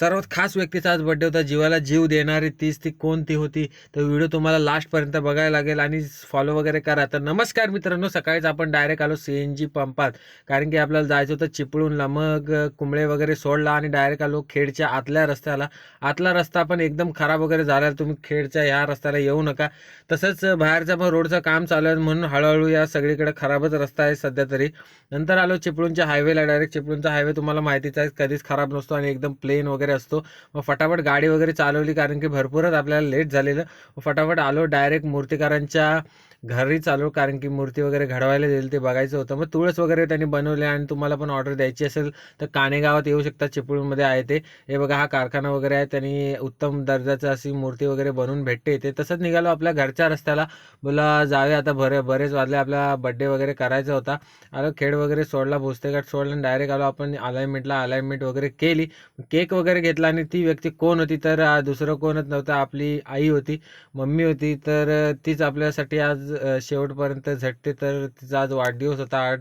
सर्वात खास व्यक्तीचा आज बड्डे होता. जीवाला जीव देणारी ती कोणती होती? तर व्हिडिओ तुम्हाला लास्टपर्यंत बघायला लागेल आणि फॉलो वगैरे करा. तर नमस्कार मित्रांनो, सकाळीच आपण डायरेक्ट आलो CNG पंपात, कारण की आपल्याला जायचं होतं चिपळूणला. मग कुंबळे वगैरे सोडला आणि डायरेक्ट आलो खेडच्या आतल्या रस्त्याला. आतला रस्ता पण एकदम खराब वगैरे झाला, तुम्ही खेडच्या ह्या रस्त्याला येऊ नका. तसंच बाहेरचा पण रोडचं काम चालू आहे, म्हणून हळूहळू या सगळीकडे खराबच रस्ता आहे सध्या तरी. नंतर आलो चिपळूणच्या हायवेला. डायरेक्ट चिपळूणचा हायवे तुम्हाला माहितीच आहे, कधीच खराब नसतो आणि एकदम प्लेन वगैरे असतो. मग फटाफट गाडी वगैरे चालवली, कारण की भरपूरच आपल्याला लेट झालेलं. फटाफट आलो डायरेक्ट मूर्तिकारांच्या घरी चालू, कारण की मूर्ती वगैरे घडवायला दिली ते बघायचं होतं. मग तुळस वगैरे त्यांनी बनवले, आणि तुम्हाला पण ऑर्डर द्यायची असेल तर काणेगावात येऊ शकता, चिपळूणमध्ये आहे ते. हे बघा, हा कारखाना वगैरे आहे, त्यांनी उत्तम दर्जाचं अशी मूर्ती वगैरे बनवून भेटते इथे. तसंच निघालो आपल्या घरच्या रस्त्याला. बोला जाऊया आता, बरेच वाजले, आपला बड्डे वगैरे करायचा होता. आलो खेड वगैरे सोडला, भुसतेघाट सोडला आणि डायरेक्ट आलो आपण अलाइनमेंटला. अलाइनमेंट वगैरे केली, केक वगैरे घेतला. आणि ती व्यक्ती कोण होती तर दुसरं कोणच नव्हतं, आपली आई होती, मम्मी होती. तर तीच आपल्यासाठी आज शेवटपर्यंत झटते. तर तिचा आज वाढदिवस होता.